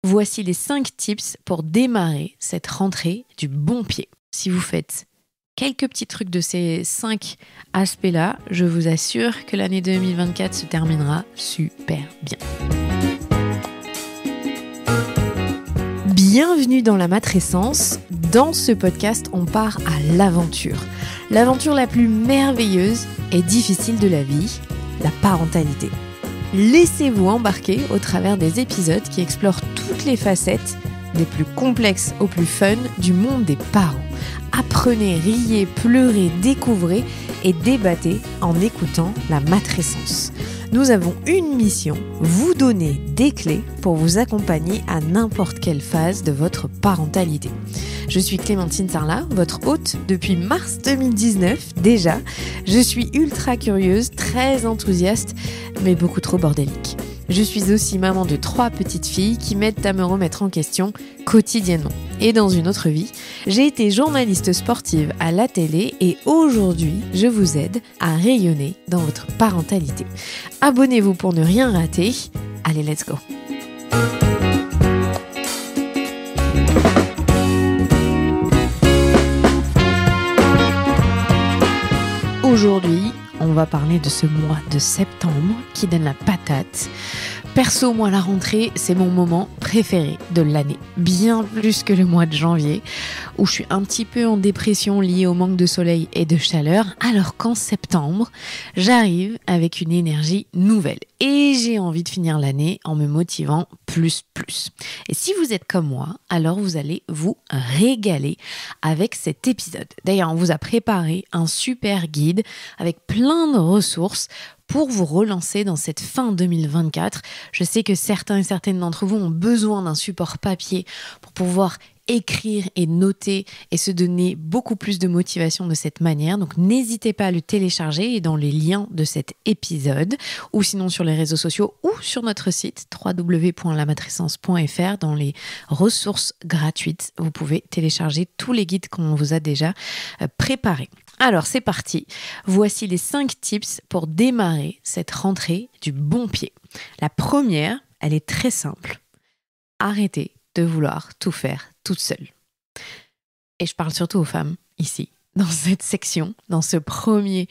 Voici les 5 tips pour démarrer cette rentrée du bon pied. Si vous faites quelques petits trucs de ces 5 aspects-là, je vous assure que l'année 2024 se terminera super bien. Bienvenue dans la matrescence. Dans ce podcast, on part à l'aventure. L'aventure la plus merveilleuse et difficile de la vie, la parentalité. Laissez-vous embarquer au travers des épisodes qui explorent toutes les facettes, des plus complexes aux plus fun, du monde des parents. Apprenez, riez, pleurez, découvrez et débattez en écoutant la matrescence. Nous avons une mission, vous donner des clés pour vous accompagner à n'importe quelle phase de votre parentalité. Je suis Clémentine Sarlat, votre hôte depuis mars 2019 déjà. Je suis ultra curieuse, très enthousiaste, mais beaucoup trop bordélique. Je suis aussi maman de 3 petites filles qui m'aident à me remettre en question quotidiennement. Et dans une autre vie, j'ai été journaliste sportive à la télé et aujourd'hui, je vous aide à rayonner dans votre parentalité. Abonnez-vous pour ne rien rater. Allez, let's go! Aujourd'hui, on va parler de ce mois de septembre qui donne la patate. Perso, moi, la rentrée, c'est mon moment préféré de l'année. Bien plus que le mois de janvier, où je suis un petit peu en dépression liée au manque de soleil et de chaleur, alors qu'en septembre, j'arrive avec une énergie nouvelle. Et j'ai envie de finir l'année en me motivant plus. Et si vous êtes comme moi, alors vous allez vous régaler avec cet épisode. D'ailleurs, on vous a préparé un super guide avec plein de ressources pour vous relancer dans cette fin 2024. Je sais que certains et certaines d'entre vous ont besoin d'un support papier pour pouvoir écrire et noter et se donner beaucoup plus de motivation de cette manière. Donc n'hésitez pas à le télécharger dans les liens de cet épisode ou sinon sur les réseaux sociaux ou sur notre site www.lamatrescence.fr dans les ressources gratuites. Vous pouvez télécharger tous les guides qu'on vous a déjà préparés. Alors c'est parti, voici les 5 tips pour démarrer cette rentrée du bon pied. La première, elle est très simple. Arrêtez de vouloir tout faire toute seule. Et je parle surtout aux femmes ici, dans cette section, dans ce premier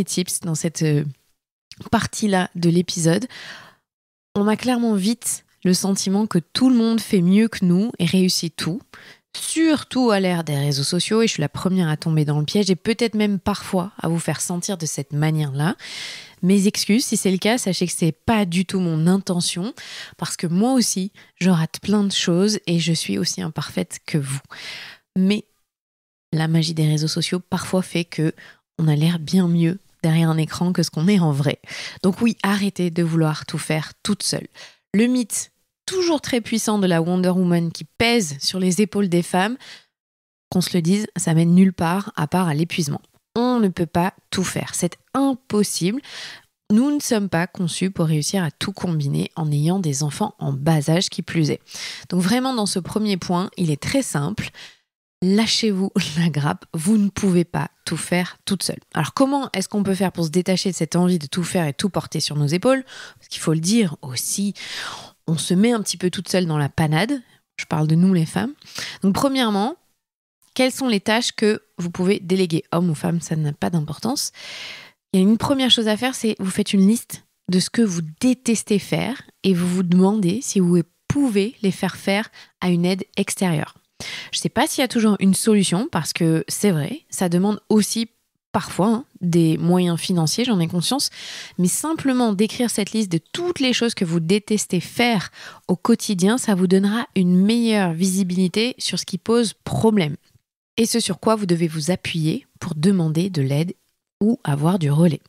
tips, dans cette partie-là de l'épisode. On a clairement vite le sentiment que tout le monde fait mieux que nous et réussit tout. Surtout à l'ère des réseaux sociaux, et je suis la première à tomber dans le piège et peut-être même parfois à vous faire sentir de cette manière-là. Mes excuses, si c'est le cas, sachez que c'est pas du tout mon intention, parce que moi aussi, je rate plein de choses et je suis aussi imparfaite que vous. Mais la magie des réseaux sociaux parfois fait que on a l'air bien mieux derrière un écran que ce qu'on est en vrai. Donc oui, arrêtez de vouloir tout faire toute seule. Le mythe toujours très puissant de la Wonder Woman qui pèse sur les épaules des femmes, qu'on se le dise, ça mène nulle part à part à l'épuisement. On ne peut pas tout faire, c'est impossible. Nous ne sommes pas conçus pour réussir à tout combiner en ayant des enfants en bas âge qui plus est. Donc vraiment dans ce premier point, il est très simple. Lâchez-vous la grappe, vous ne pouvez pas tout faire toute seule. Alors comment est-ce qu'on peut faire pour se détacher de cette envie de tout faire et tout porter sur nos épaules ? Parce qu'il faut le dire aussi, on se met un petit peu toute seule dans la panade. Je parle de nous les femmes. Donc premièrement, quelles sont les tâches que vous pouvez déléguer ? Homme ou femme, ça n'a pas d'importance. Il y a une première chose à faire, c'est vous faites une liste de ce que vous détestez faire et vous vous demandez si vous pouvez les faire faire à une aide extérieure. Je ne sais pas s'il y a toujours une solution parce que c'est vrai, ça demande aussi parfois des moyens financiers, j'en ai conscience, mais simplement d'écrire cette liste de toutes les choses que vous détestez faire au quotidien, ça vous donnera une meilleure visibilité sur ce qui pose problème et ce sur quoi vous devez vous appuyer pour demander de l'aide ou avoir du relais.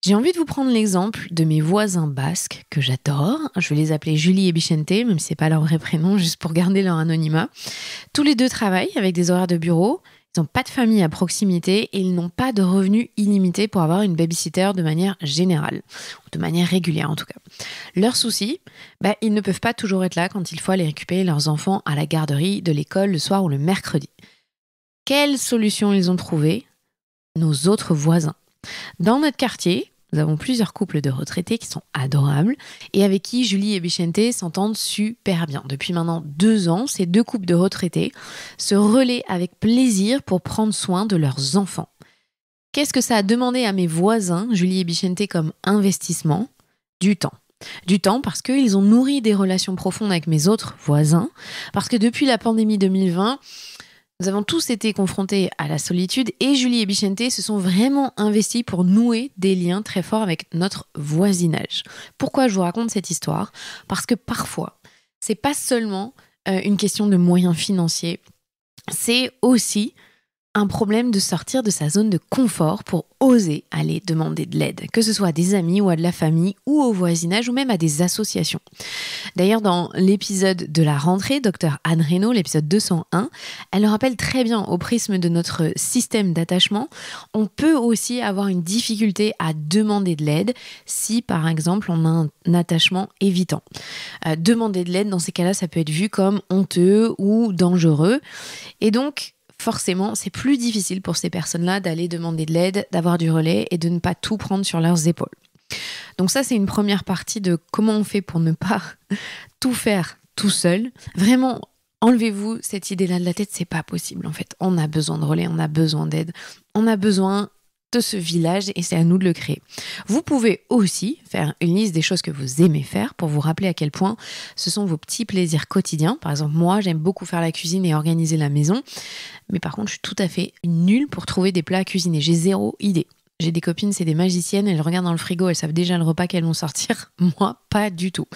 J'ai envie de vous prendre l'exemple de mes voisins basques que j'adore. Je vais les appeler Julie et Bichente, même si ce n'est pas leur vrai prénom, juste pour garder leur anonymat. Tous les deux travaillent avec des horaires de bureau. Ils n'ont pas de famille à proximité et ils n'ont pas de revenus illimités pour avoir une babysitter de manière générale, ou de manière régulière en tout cas. Leur souci, ils ne peuvent pas toujours être là quand il faut aller récupérer leurs enfants à la garderie de l'école le soir ou le mercredi. Quelle solution ils ont trouvé ? Nos autres voisins. Dans notre quartier, Nous avons plusieurs couples de retraités qui sont adorables et avec qui Julie et Bichente s'entendent super bien. Depuis maintenant 2 ans, ces 2 couples de retraités se relaient avec plaisir pour prendre soin de leurs enfants. Qu'est-ce que ça a demandé à mes voisins, Julie et Bichente, comme investissement ? Du temps. Du temps parce qu'ils ont nourri des relations profondes avec mes autres voisins, parce que depuis la pandémie 2020, nous avons tous été confrontés à la solitude et Julie et Bichente se sont vraiment investis pour nouer des liens très forts avec notre voisinage. Pourquoi je vous raconte cette histoire ? Parce que parfois, c'est pas seulement une question de moyens financiers, c'est aussi un problème de sortir de sa zone de confort pour oser aller demander de l'aide, que ce soit à des amis ou à de la famille ou au voisinage ou même à des associations. D'ailleurs, dans l'épisode de la rentrée, Dr Anne Reynaud, l'épisode 201, elle le rappelle très bien au prisme de notre système d'attachement. On peut aussi avoir une difficulté à demander de l'aide si, par exemple, on a un attachement évitant. Demander de l'aide, dans ces cas-là, ça peut être vu comme honteux ou dangereux. Et donc, forcément, c'est plus difficile pour ces personnes-là d'aller demander de l'aide, d'avoir du relais et de ne pas tout prendre sur leurs épaules. Donc ça, c'est une première partie de comment on fait pour ne pas tout faire tout seul. Vraiment, enlevez-vous cette idée-là de la tête, c'est pas possible en fait. On a besoin de relais, on a besoin d'aide, on a besoin de ce village et c'est à nous de le créer. Vous pouvez aussi faire une liste des choses que vous aimez faire pour vous rappeler à quel point ce sont vos petits plaisirs quotidiens. Par exemple, moi, j'aime beaucoup faire la cuisine et organiser la maison, mais par contre, je suis tout à fait nulle pour trouver des plats à cuisiner. J'ai 0 idée. J'ai des copines, c'est des magiciennes, elles regardent dans le frigo, elles savent déjà le repas qu'elles vont sortir. Moi, pas du tout.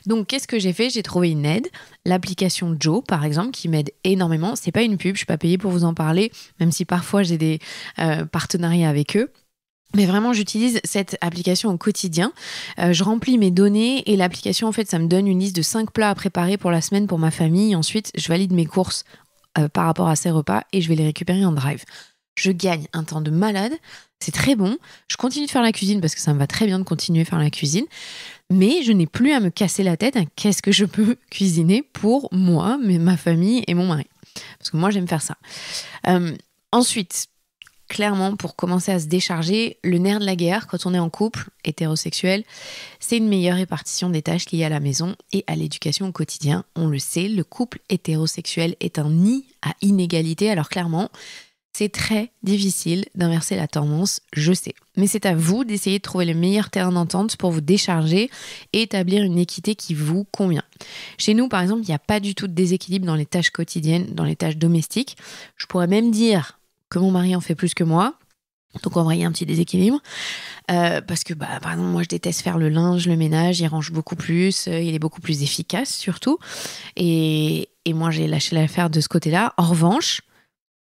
Donc, qu'est-ce que j'ai fait ? J'ai trouvé une aide, l'application Joe, par exemple, qui m'aide énormément. C'est pas une pub, je suis pas payée pour vous en parler, même si parfois j'ai des partenariats avec eux. Mais vraiment, j'utilise cette application au quotidien. Je remplis mes données et l'application, en fait, ça me donne une liste de 5 plats à préparer pour la semaine pour ma famille. Ensuite, je valide mes courses par rapport à ces repas et je vais les récupérer en drive. Je gagne un temps de malade, c'est très bon. Je continue de faire la cuisine parce que ça me va très bien de continuer à faire la cuisine. Mais je n'ai plus à me casser la tête. Qu'est-ce que je peux cuisiner pour moi, ma famille et mon mari ? Parce que moi, j'aime faire ça. Ensuite, clairement, pour commencer à se décharger, le nerf de la guerre, quand on est en couple hétérosexuel, c'est une meilleure répartition des tâches liées à la maison et à l'éducation au quotidien. On le sait, le couple hétérosexuel est un nid à inégalité. Alors clairement, c'est très difficile d'inverser la tendance, je sais. Mais c'est à vous d'essayer de trouver le meilleur terrain d'entente pour vous décharger et établir une équité qui vous convient. Chez nous, par exemple, il n'y a pas du tout de déséquilibre dans les tâches quotidiennes, dans les tâches domestiques. Je pourrais même dire que mon mari en fait plus que moi. Donc, on va y a un petit déséquilibre. Parce que, par exemple, moi, je déteste faire le linge, le ménage. Il range beaucoup plus. Il est beaucoup plus efficace, surtout. Et moi, j'ai lâché l'affaire de ce côté-là. En revanche,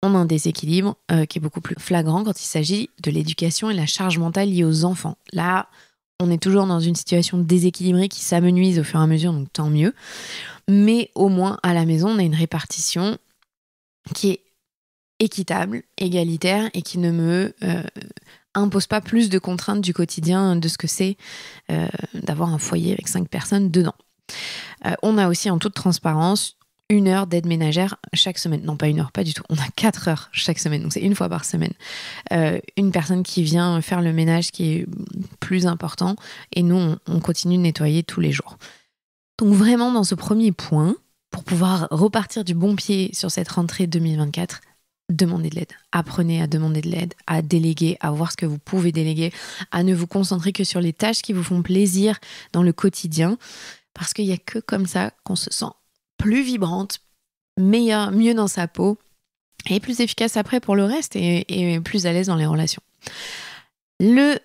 on a un déséquilibre qui est beaucoup plus flagrant quand il s'agit de l'éducation et la charge mentale liée aux enfants. Là, on est toujours dans une situation déséquilibrée qui s'amenuise au fur et à mesure, donc tant mieux. Mais au moins, à la maison, on a une répartition qui est équitable, égalitaire et qui ne me impose pas plus de contraintes du quotidien de ce que c'est d'avoir un foyer avec 5 personnes dedans. On a aussi en toute transparence 1 heure d'aide ménagère chaque semaine. Non, pas 1 heure, pas du tout. On a 4 heures chaque semaine, donc c'est 1 fois par semaine. Une personne qui vient faire le ménage qui est plus important et nous, on continue de nettoyer tous les jours. Donc vraiment, dans ce premier point, pour pouvoir repartir du bon pied sur cette rentrée 2024, demandez de l'aide. Apprenez à demander de l'aide, à déléguer, à voir ce que vous pouvez déléguer, à ne vous concentrer que sur les tâches qui vous font plaisir dans le quotidien, parce qu'il n'y a que comme ça qu'on se sent plus vibrante, meilleure, mieux dans sa peau et plus efficace après pour le reste et plus à l'aise dans les relations. Le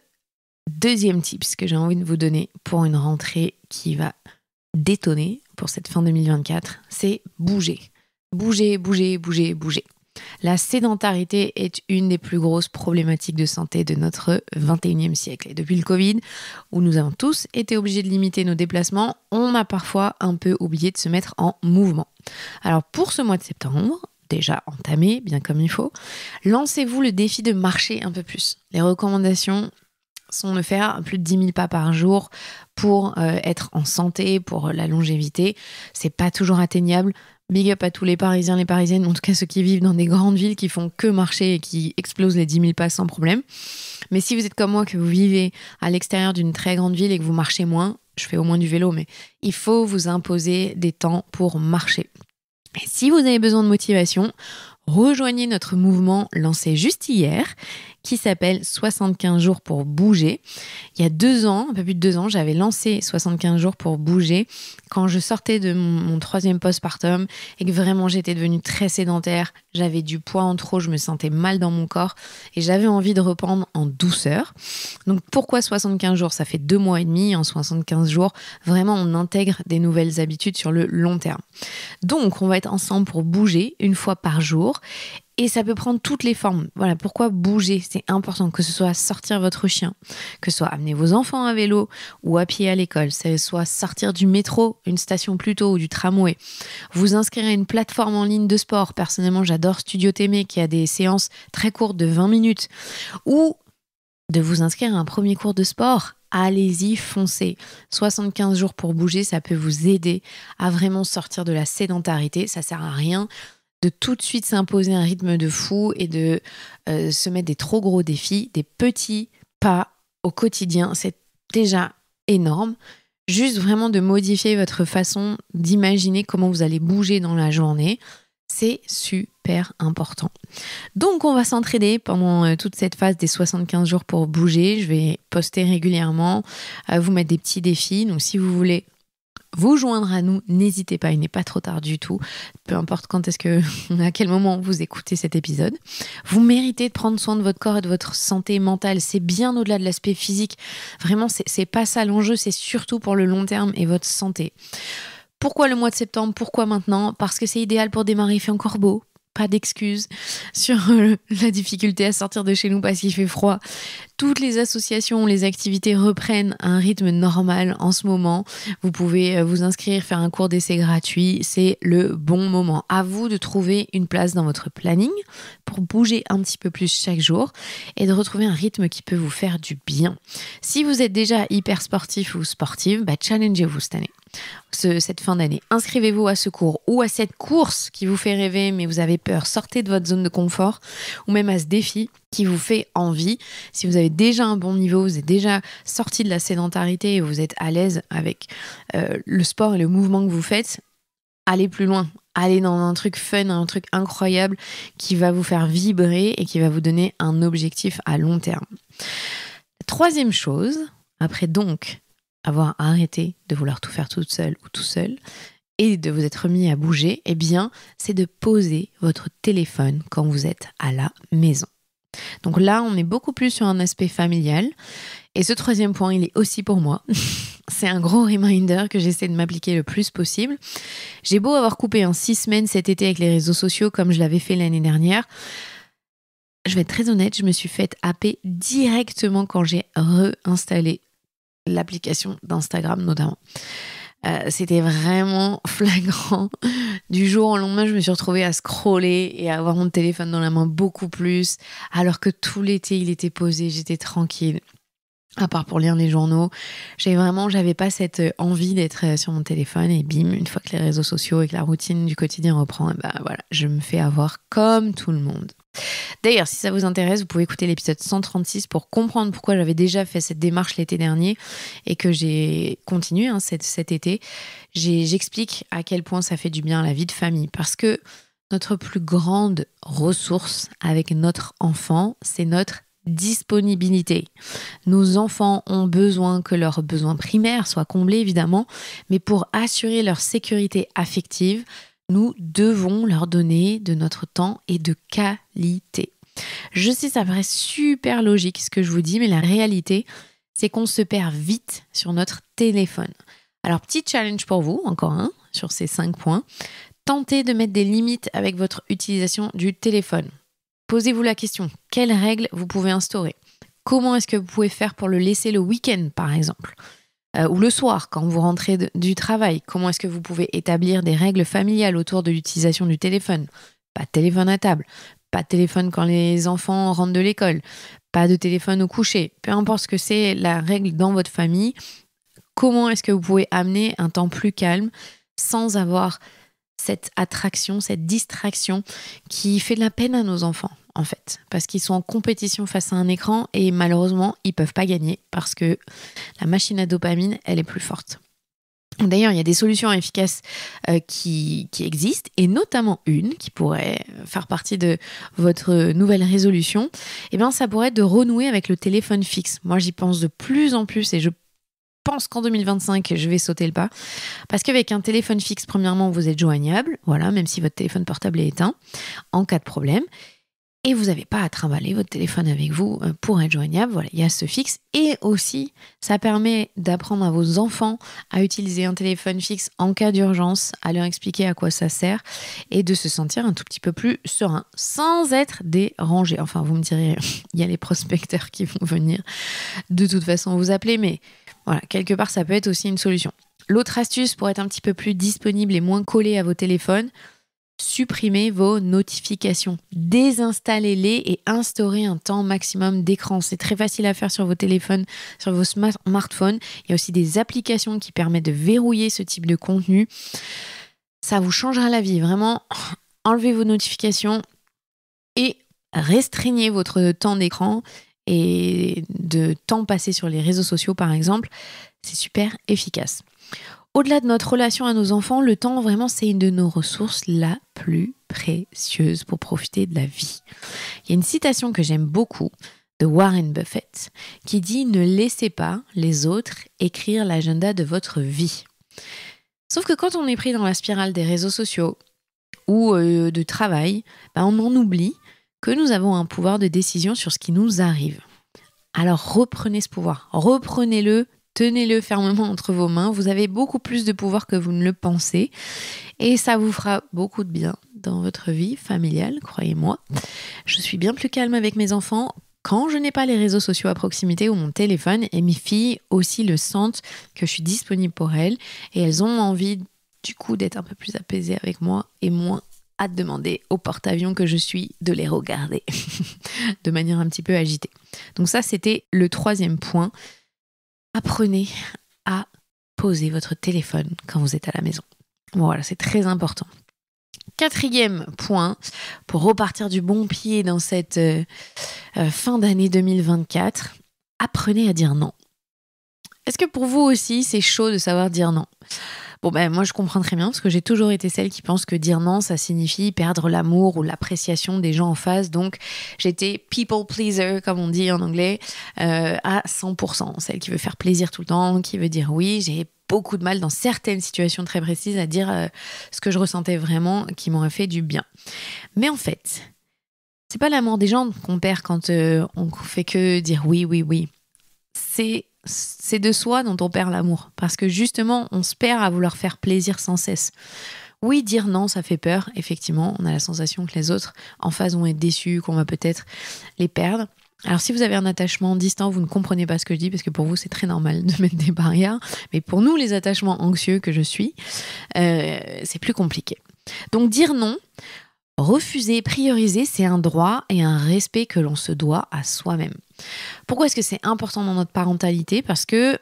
deuxième tips que j'ai envie de vous donner pour une rentrée qui va détonner pour cette fin 2024, c'est bouger. Bouger, bouger, bouger, bouger. La sédentarité est une des plus grosses problématiques de santé de notre 21e siècle. Et depuis le Covid, où nous avons tous été obligés de limiter nos déplacements, on a parfois un peu oublié de se mettre en mouvement. Alors pour ce mois de septembre, déjà entamé, bien comme il faut, lancez-vous le défi de marcher un peu plus. Les recommandations sont de faire plus de 10 000 pas par jour pour être en santé, pour la longévité. C'est pas toujours atteignable, Big up à tous les Parisiens, les Parisiennes, en tout cas ceux qui vivent dans des grandes villes qui font que marcher et qui explosent les 10 000 pas sans problème. Mais si vous êtes comme moi, que vous vivez à l'extérieur d'une très grande ville et que vous marchez moins, je fais au moins du vélo, mais il faut vous imposer des temps pour marcher. Et si vous avez besoin de motivation, rejoignez notre mouvement lancé juste hier qui s'appelle 75 jours pour bouger. Il y a 2 ans, un peu plus de 2 ans, j'avais lancé 75 jours pour bouger quand je sortais de mon 3e postpartum et que vraiment j'étais devenue très sédentaire. J'avais du poids en trop, je me sentais mal dans mon corps et j'avais envie de reprendre en douceur. Donc pourquoi 75 jours ? Ça fait 2 mois et demi. En 75 jours, vraiment on intègre des nouvelles habitudes sur le long terme. Donc on va être ensemble pour bouger 1 fois par jour. Et ça peut prendre toutes les formes. Voilà, pourquoi bouger ? C'est important, que ce soit sortir votre chien, que ce soit amener vos enfants à vélo ou à pied à l'école, que ce soit sortir du métro, une station plus tôt ou du tramway, vous inscrire à une plateforme en ligne de sport. Personnellement, j'adore Studio Témé qui a des séances très courtes de 20 minutes. Ou de vous inscrire à un premier cours de sport. Allez-y, foncez. 75 jours pour bouger, ça peut vous aider à vraiment sortir de la sédentarité. Ça sert à rien de tout de suite s'imposer un rythme de fou et de se mettre des trop gros défis, des petits pas au quotidien, c'est déjà énorme. Juste vraiment de modifier votre façon d'imaginer comment vous allez bouger dans la journée, c'est super important. Donc on va s'entraider pendant toute cette phase des 75 jours pour bouger. Je vais poster régulièrement, vous mettre des petits défis. Donc si vous voulez vous joindre à nous, n'hésitez pas, il n'est pas trop tard du tout, peu importe à quel moment vous écoutez cet épisode. Vous méritez de prendre soin de votre corps et de votre santé mentale, c'est bien au-delà de l'aspect physique, vraiment c'est pas ça l'enjeu, c'est surtout pour le long terme et votre santé. Pourquoi le mois de septembre ? Pourquoi maintenant ? Parce que c'est idéal pour démarrer, il fait encore beau. Pas d'excuses sur la difficulté à sortir de chez nous parce qu'il fait froid. Toutes les associations, les activités reprennent un rythme normal en ce moment. Vous pouvez vous inscrire, faire un cours d'essai gratuit. C'est le bon moment. À vous de trouver une place dans votre planning pour bouger un petit peu plus chaque jour et de retrouver un rythme qui peut vous faire du bien. Si vous êtes déjà hyper sportif ou sportive, challengez-vous cette année. Cette fin d'année. Inscrivez-vous à ce cours ou à cette course qui vous fait rêver mais vous avez peur. Sortez de votre zone de confort ou même à ce défi qui vous fait envie. Si vous avez déjà un bon niveau, vous êtes déjà sorti de la sédentarité et vous êtes à l'aise avec le sport et le mouvement que vous faites, allez plus loin. Allez dans un truc fun, un truc incroyable qui va vous faire vibrer et qui va vous donner un objectif à long terme. Troisième chose, après donc avoir arrêté de vouloir tout faire toute seule ou tout seul et de vous être mis à bouger, c'est de poser votre téléphone quand vous êtes à la maison. Donc là, on est beaucoup plus sur un aspect familial. Et ce 3e point, il est aussi pour moi. C'est un gros reminder que j'essaie de m'appliquer le plus possible. J'ai beau avoir coupé 6 semaines cet été avec les réseaux sociaux comme je l'avais fait l'année dernière. Je vais être très honnête, je me suis fait happer directement quand j'ai réinstallé l'application d'Instagram notamment. C'était vraiment flagrant. Du jour au lendemain, je me suis retrouvée à scroller et à avoir mon téléphone dans la main beaucoup plus, alors que tout l'été, il était posé, j'étais tranquille. À part pour lire les journaux, j'avais pas cette envie d'être sur mon téléphone et bim, une fois que les réseaux sociaux et que la routine du quotidien reprend, je me fais avoir comme tout le monde. D'ailleurs, si ça vous intéresse, vous pouvez écouter l'épisode 136 pour comprendre pourquoi j'avais déjà fait cette démarche l'été dernier et que j'ai continué cet été. J'explique à quel point ça fait du bien à la vie de famille parce que notre plus grande ressource avec notre enfant, c'est notre disponibilité. Nos enfants ont besoin que leurs besoins primaires soient comblés, évidemment, mais pour assurer leur sécurité affective, nous devons leur donner de notre temps et de qualité. Je sais, ça paraît super logique ce que je vous dis, mais la réalité, c'est qu'on se perd vite sur notre téléphone. Alors, petit challenge pour vous, encore un, sur ces 5 points. Tentez de mettre des limites avec votre utilisation du téléphone. Posez-vous la question, quelles règles vous pouvez instaurer ? Comment est-ce que vous pouvez faire pour le laisser le week-end, par exemple ? Ou le soir, quand vous rentrez du travail, comment est-ce que vous pouvez établir des règles familiales autour de l'utilisation du téléphone ? Pas de téléphone à table, pas de téléphone quand les enfants rentrent de l'école, pas de téléphone au coucher. Peu importe ce que c'est la règle dans votre famille, comment est-ce que vous pouvez amener un temps plus calme sans avoir cette attraction, cette distraction qui fait de la peine à nos enfants, en fait, parce qu'ils sont en compétition face à un écran et malheureusement, ils peuvent pas gagner parce que la machine à dopamine, elle est plus forte. D'ailleurs, il y a des solutions efficaces qui existent, et notamment une qui pourrait faire partie de votre nouvelle résolution. Eh bien, ça pourrait être de renouer avec le téléphone fixe. Moi, j'y pense de plus en plus et je pense qu'en 2025, je vais sauter le pas. Parce qu'avec un téléphone fixe, premièrement, vous êtes joignable, voilà, même si votre téléphone portable est éteint, en cas de problème. Et vous n'avez pas à trimballer votre téléphone avec vous pour être joignable. Voilà, il y a ce fixe. Et aussi, ça permet d'apprendre à vos enfants à utiliser un téléphone fixe en cas d'urgence, à leur expliquer à quoi ça sert et de se sentir un tout petit peu plus serein, sans être dérangé. Enfin, vous me direz, il y a les prospecteurs qui vont venir de toute façon vous appeler, mais voilà, quelque part, ça peut être aussi une solution. L'autre astuce pour être un petit peu plus disponible et moins collé à vos téléphones, supprimez vos notifications, désinstallez-les et instaurez un temps maximum d'écran. C'est très facile à faire sur vos téléphones, sur vos smartphones. Il y a aussi des applications qui permettent de verrouiller ce type de contenu. Ça vous changera la vie, vraiment. Enlevez vos notifications et restreignez votre temps d'écran et de temps passé sur les réseaux sociaux, par exemple. C'est super efficace. Au-delà de notre relation à nos enfants, le temps, vraiment, c'est une de nos ressources la plus précieuse pour profiter de la vie. Il y a une citation que j'aime beaucoup de Warren Buffett qui dit « Ne laissez pas les autres écrire l'agenda de votre vie ». Sauf que quand on est pris dans la spirale des réseaux sociaux ou de travail, on en oublie que nous avons un pouvoir de décision sur ce qui nous arrive. Alors reprenez ce pouvoir, reprenez-le. Tenez-le fermement entre vos mains. Vous avez beaucoup plus de pouvoir que vous ne le pensez. Et ça vous fera beaucoup de bien dans votre vie familiale, croyez-moi. Je suis bien plus calme avec mes enfants quand je n'ai pas les réseaux sociaux à proximité ou mon téléphone. Et mes filles aussi le sentent que je suis disponible pour elles. Et elles ont envie, du coup, d'être un peu plus apaisées avec moi et moins à demander au porte-avions que je suis de les regarder de manière un petit peu agitée. Donc ça, c'était le 3e point. Apprenez à poser votre téléphone quand vous êtes à la maison. Voilà, c'est très important. 4e point, pour repartir du bon pied dans cette fin d'année 2024, apprenez à dire non. Est-ce que pour vous aussi, c'est chaud de savoir dire non ? Bon, moi, je comprends très bien parce que j'ai toujours été celle qui pense que dire non, ça signifie perdre l'amour ou l'appréciation des gens en face. Donc, j'étais people pleaser, comme on dit en anglais, à 100%. Celle qui veut faire plaisir tout le temps, qui veut dire oui. J'ai beaucoup de mal dans certaines situations très précises à dire ce que je ressentais vraiment qui m'aurait fait du bien. Mais en fait, c'est pas l'amour des gens qu'on perd quand on fait que dire oui, oui, oui. C'est de soi dont on perd l'amour. Parce que justement, on se perd à vouloir faire plaisir sans cesse. Oui, dire non, ça fait peur. Effectivement, on a la sensation que les autres en face vont être déçus, qu'on va peut-être les perdre. Alors, si vous avez un attachement distant, vous ne comprenez pas ce que je dis, parce que pour vous, c'est très normal de mettre des barrières. Mais pour nous, les attachements anxieux que je suis, c'est plus compliqué. Donc, dire non, refuser, prioriser, c'est un droit et un respect que l'on se doit à soi-même. Pourquoi est-ce que c'est important dans notre parentalité ? Parce que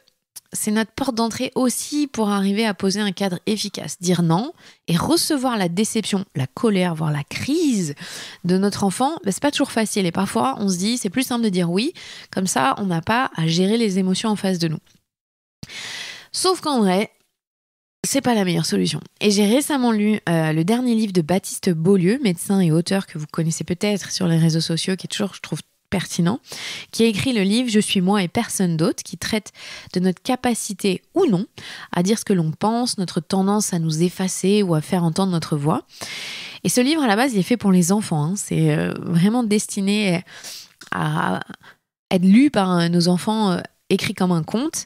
c'est notre porte d'entrée aussi pour arriver à poser un cadre efficace. Dire non et recevoir la déception, la colère, voire la crise de notre enfant, c'est pas toujours facile. Et parfois, on se dit, c'est plus simple de dire oui. Comme ça, on n'a pas à gérer les émotions en face de nous. Sauf qu'en vrai, c'est pas la meilleure solution. Et j'ai récemment lu le dernier livre de Baptiste Beaulieu, médecin et auteur que vous connaissez peut-être sur les réseaux sociaux, qui est toujours, je trouve, pertinent, qui a écrit le livre « Je suis moi et personne d'autre » qui traite de notre capacité ou non à dire ce que l'on pense, notre tendance à nous effacer ou à faire entendre notre voix. Et ce livre, à la base, il est fait pour les enfants. C'est vraiment destiné à être lu par nos enfants, écrit comme un conte.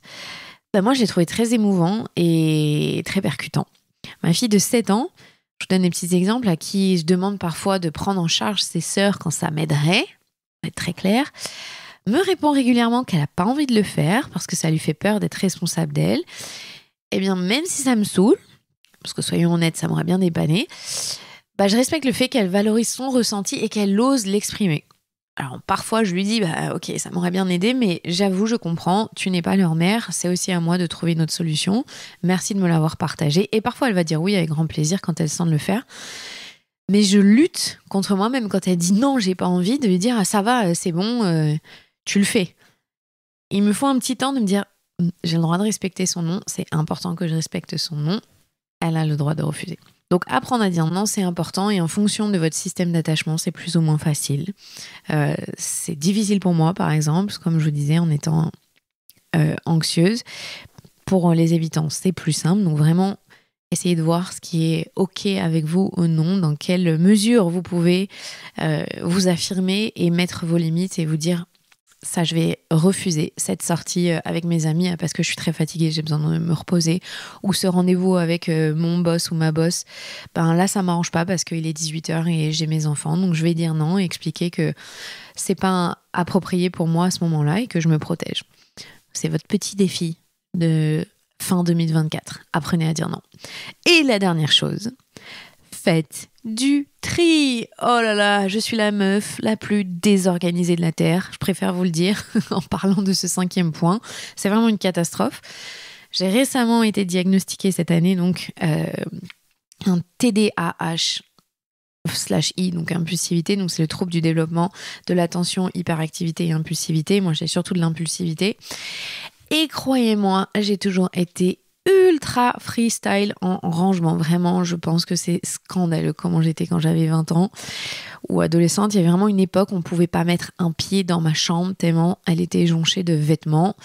Moi, je l'ai trouvé très émouvant et très percutant. Ma fille de 7 ans, je vous donne des petits exemples, à qui je demande parfois de prendre en charge ses sœurs quand ça m'aiderait, pour être très clair, me répond régulièrement qu'elle n'a pas envie de le faire parce que ça lui fait peur d'être responsable d'elle. Eh bien, même si ça me saoule, parce que soyons honnêtes, ça m'aurait bien dépanné, je respecte le fait qu'elle valorise son ressenti et qu'elle ose l'exprimer. Alors parfois je lui dis ok, ça m'aurait bien aidé, mais j'avoue, je comprends, tu n'es pas leur mère, c'est aussi à moi de trouver une autre solution. Merci de me l'avoir partagé. Et parfois elle va dire oui avec grand plaisir quand elle sent de le faire. Mais je lutte contre moi-même quand elle dit non, j'ai pas envie, de lui dire ah, ça va, c'est bon, tu le fais. Il me faut un petit temps de me dire j'ai le droit de respecter son nom, c'est important que je respecte son nom, elle a le droit de refuser. Donc apprendre à dire non, c'est important, et en fonction de votre système d'attachement, c'est plus ou moins facile. C'est difficile pour moi, par exemple, comme je vous disais, en étant anxieuse. Pour les évitants, c'est plus simple. Donc vraiment, essayez de voir ce qui est OK avec vous ou non, dans quelle mesure vous pouvez vous affirmer et mettre vos limites et vous dire ça, je vais refuser cette sortie avec mes amis parce que je suis très fatiguée, j'ai besoin de me reposer. Ou ce rendez-vous avec mon boss ou ma boss, là, ça m'arrange pas parce qu'il est 18h et j'ai mes enfants. Donc, je vais dire non et expliquer que c'est pas approprié pour moi à ce moment-là et que je me protège. C'est votre petit défi de fin 2024. Apprenez à dire non. Et la dernière chose, faites du tri. Oh là là, je suis la meuf la plus désorganisée de la Terre. Je préfère vous le dire en parlant de ce 5e point. C'est vraiment une catastrophe. J'ai récemment été diagnostiquée cette année, donc un TDAH/I, donc impulsivité. Donc c'est le trouble du développement de l'attention, hyperactivité et impulsivité. Moi, j'ai surtout de l'impulsivité. Et croyez-moi, j'ai toujours été ultra freestyle en rangement. Vraiment, je pense que c'est scandaleux comment j'étais quand j'avais 20 ans ou adolescente. Il y avait vraiment une époque où on ne pouvait pas mettre un pied dans ma chambre tellement elle était jonchée de vêtements.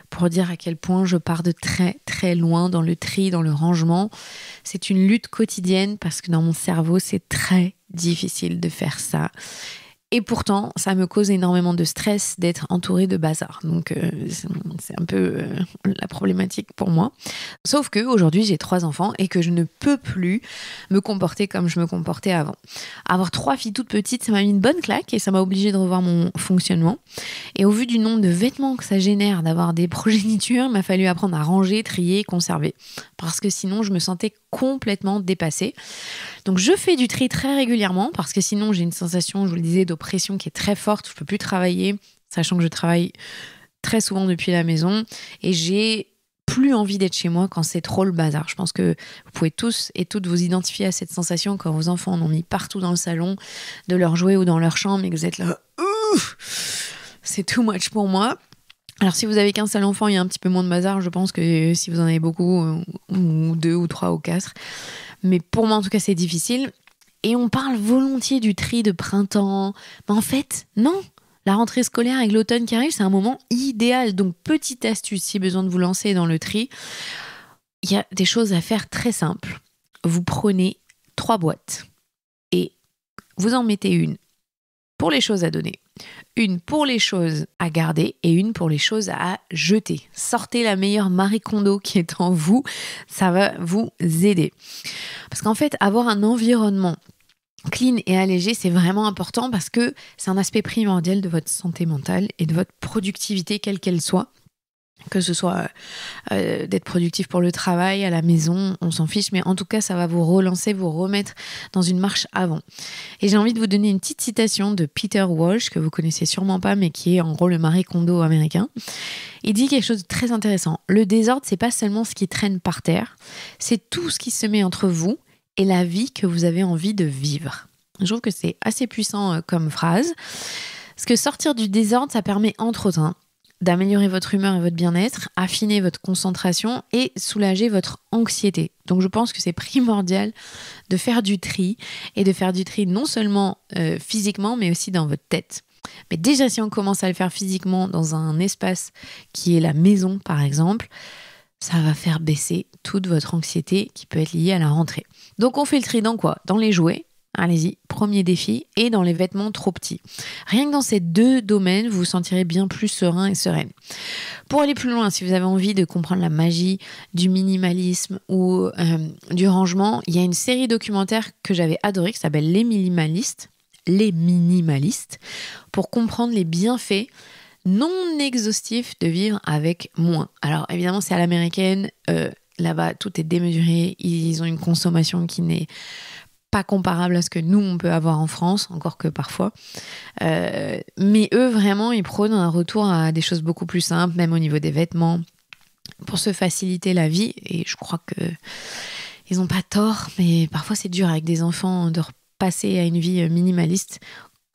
Pour dire à quel point je pars de très très loin dans le tri, dans le rangement. C'est une lutte quotidienne parce que dans mon cerveau, c'est très difficile de faire ça. Et pourtant, ça me cause énormément de stress d'être entourée de bazar. Donc, c'est un peu la problématique pour moi. Sauf qu'aujourd'hui, j'ai 3 enfants et que je ne peux plus me comporter comme je me comportais avant. Avoir 3 filles toutes petites, ça m'a mis une bonne claque et ça m'a obligée de revoir mon fonctionnement. Et au vu du nombre de vêtements que ça génère d'avoir des progénitures, il m'a fallu apprendre à ranger, trier, conserver. Parce que sinon, je me sentais complètement dépassée. Donc je fais du tri très régulièrement parce que sinon j'ai une sensation, je vous le disais, d'oppression qui est très forte. Je peux plus travailler, sachant que je travaille très souvent depuis la maison et j'ai plus envie d'être chez moi quand c'est trop le bazar. Je pense que vous pouvez tous et toutes vous identifier à cette sensation quand vos enfants en ont mis partout dans le salon, de leur jouer ou dans leur chambre et que vous êtes là, c'est too much pour moi. Alors si vous avez qu'un seul enfant, il y a un petit peu moins de bazar. Je pense que si vous en avez beaucoup, ou 2 ou 3 ou 4, mais pour moi en tout cas c'est difficile. Et on parle volontiers du tri de printemps, mais en fait non. La rentrée scolaire avec l'automne qui arrive, c'est un moment idéal. Donc petite astuce, si besoin de vous lancer dans le tri, il y a des choses à faire très simples. Vous prenez 3 boîtes et vous en mettez une pour les choses à donner, une pour les choses à garder et une pour les choses à jeter. Sortez la meilleure Marie Kondo qui est en vous, ça va vous aider. Parce qu'en fait, avoir un environnement clean et allégé, c'est vraiment important parce que c'est un aspect primordial de votre santé mentale et de votre productivité, quelle qu'elle soit. Que ce soit d'être productif pour le travail, à la maison, on s'en fiche, mais en tout cas, ça va vous relancer, vous remettre dans une marche avant. Et j'ai envie de vous donner une petite citation de Peter Walsh, que vous connaissez sûrement pas, mais qui est en gros le Marie Kondo américain. Il dit quelque chose de très intéressant. Le désordre, c'est pas seulement ce qui traîne par terre, c'est tout ce qui se met entre vous et la vie que vous avez envie de vivre. Je trouve que c'est assez puissant comme phrase. Parce que sortir du désordre, ça permet entre autres d'améliorer votre humeur et votre bien-être, affiner votre concentration et soulager votre anxiété. Donc je pense que c'est primordial de faire du tri et de faire du tri non seulement physiquement mais aussi dans votre tête. Mais déjà si on commence à le faire physiquement dans un espace qui est la maison par exemple, ça va faire baisser toute votre anxiété qui peut être liée à la rentrée. Donc on fait le tri dans quoi ? Dans les jouets. Allez-y, premier défi, et dans les vêtements trop petits. Rien que dans ces 2 domaines, vous vous sentirez bien plus serein et sereine. Pour aller plus loin, si vous avez envie de comprendre la magie du minimalisme ou du rangement, il y a une série documentaire que j'avais adorée qui s'appelle Les Minimalistes, pour comprendre les bienfaits non exhaustifs de vivre avec moins. Alors évidemment, c'est à l'américaine, là-bas tout est démesuré, ils ont une consommation qui n'est pas comparable à ce que nous, on peut avoir en France, encore que parfois. Mais eux, vraiment, ils prônent un retour à des choses beaucoup plus simples, même au niveau des vêtements, pour se faciliter la vie. Et je crois que ils n'ont pas tort, mais parfois c'est dur avec des enfants de repasser à une vie minimaliste.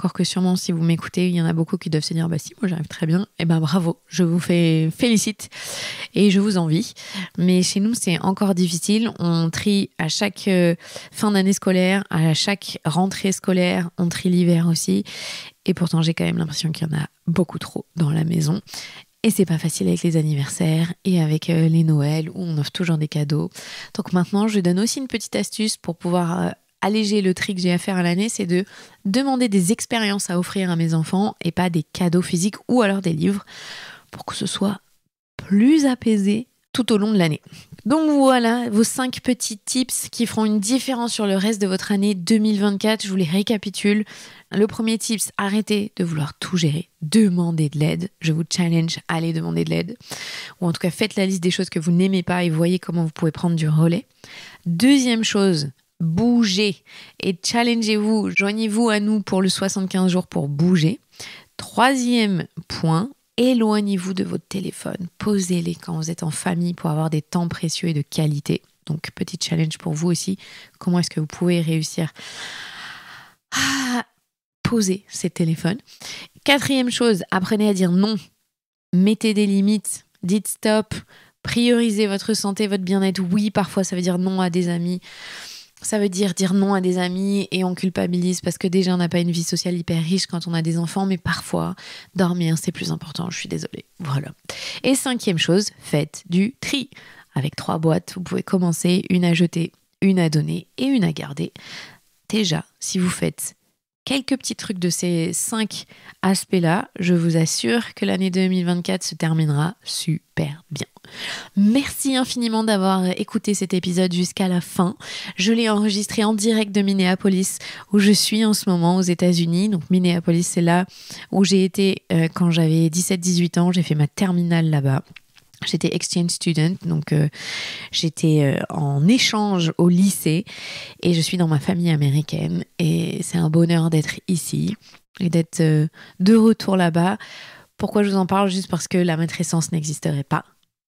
Encore que sûrement, si vous m'écoutez, il y en a beaucoup qui doivent se dire « Bah si, moi j'arrive très bien. » Eh ben bravo, je vous félicite et je vous envie. Mais chez nous, c'est encore difficile. On trie à chaque fin d'année scolaire, à chaque rentrée scolaire, on trie l'hiver aussi. Et pourtant, j'ai quand même l'impression qu'il y en a beaucoup trop dans la maison. Et c'est pas facile avec les anniversaires et avec les Noëls où on offre toujours des cadeaux. Donc maintenant, je donne aussi une petite astuce pour pouvoir alléger le tri que j'ai à faire à l'année, c'est de demander des expériences à offrir à mes enfants et pas des cadeaux physiques ou alors des livres pour que ce soit plus apaisé tout au long de l'année. Donc voilà vos 5 petits tips qui feront une différence sur le reste de votre année 2024. Je vous les récapitule. Le premier tips, arrêtez de vouloir tout gérer. Demandez de l'aide. Je vous challenge à aller demander de l'aide. Ou en tout cas, faites la liste des choses que vous n'aimez pas et voyez comment vous pouvez prendre du relais. Deuxième chose, bougez et challengez-vous. Joignez-vous à nous pour le 75 jours pour bouger. Troisième point, éloignez-vous de votre téléphone. Posez-les quand vous êtes en famille pour avoir des temps précieux et de qualité. Donc, petit challenge pour vous aussi. Comment est-ce que vous pouvez réussir à poser ces téléphones? Quatrième chose, apprenez à dire non. Mettez des limites. Dites stop. Priorisez votre santé, votre bien-être. Oui, parfois, ça veut dire non à des amis. Ça veut dire non à des amis et on culpabilise parce que déjà on n'a pas une vie sociale hyper riche quand on a des enfants, mais parfois dormir c'est plus important, je suis désolée. Voilà. Et cinquième chose, faites du tri. Avec 3 boîtes, vous pouvez commencer, une à jeter, une à donner et une à garder. Déjà, si vous faites quelques petits trucs de ces 5 aspects-là, je vous assure que l'année 2024 se terminera super bien. Merci infiniment d'avoir écouté cet épisode jusqu'à la fin. Je l'ai enregistré en direct de Minneapolis, où je suis en ce moment aux États-Unis. Donc Minneapolis, c'est là où j'ai été quand j'avais 17-18 ans. J'ai fait ma terminale là-bas. J'étais exchange student, donc j'étais en échange au lycée et je suis dans ma famille américaine et c'est un bonheur d'être ici et d'être de retour là-bas. Pourquoi je vous en parle? Juste parce que la matrescence n'existerait pas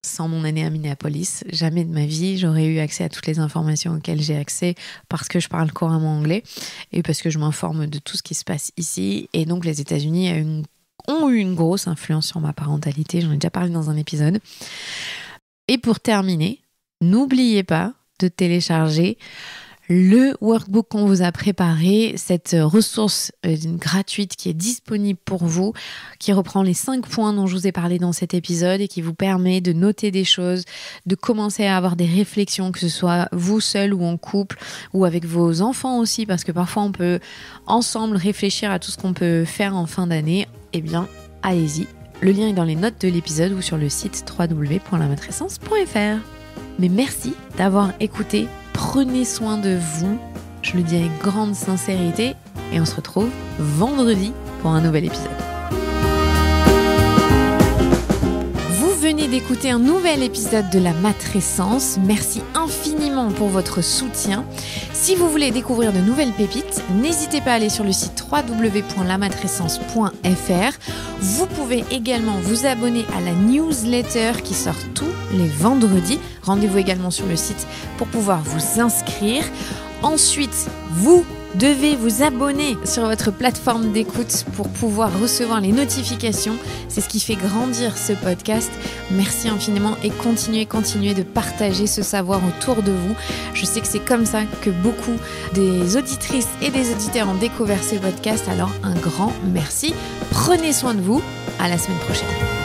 sans mon année à Minneapolis. Jamais de ma vie, j'aurais eu accès à toutes les informations auxquelles j'ai accès parce que je parle couramment anglais et parce que je m'informe de tout ce qui se passe ici. Et donc les États-Unis ont eu une grosse influence sur ma parentalité. J'en ai déjà parlé dans un épisode. Et pour terminer, n'oubliez pas de télécharger le workbook qu'on vous a préparé, cette ressource gratuite qui est disponible pour vous, qui reprend les 5 points dont je vous ai parlé dans cet épisode et qui vous permet de noter des choses, de commencer à avoir des réflexions, que ce soit vous seul ou en couple ou avec vos enfants aussi, parce que parfois on peut ensemble réfléchir à tout ce qu'on peut faire en fin d'année. Eh bien, allez-y. Le lien est dans les notes de l'épisode ou sur le site www.lamatrescence.fr. Mais merci d'avoir écouté. Prenez soin de vous. Je le dis avec grande sincérité. Et on se retrouve vendredi pour un nouvel épisode. Vous venez d'écouter un nouvel épisode de La Matrescence. Merci infiniment pour votre soutien. Si vous voulez découvrir de nouvelles pépites, n'hésitez pas à aller sur le site www.lamatrescence.fr. Vous pouvez également vous abonner à la newsletter qui sort tous les vendredis. Rendez-vous également sur le site pour pouvoir vous inscrire. Ensuite, vous devez vous abonner sur votre plateforme d'écoute pour pouvoir recevoir les notifications. C'est ce qui fait grandir ce podcast. Merci infiniment et continuez de partager ce savoir autour de vous. Je sais que c'est comme ça que beaucoup des auditrices et des auditeurs ont découvert ce podcast. Alors un grand merci. Prenez soin de vous. À la semaine prochaine.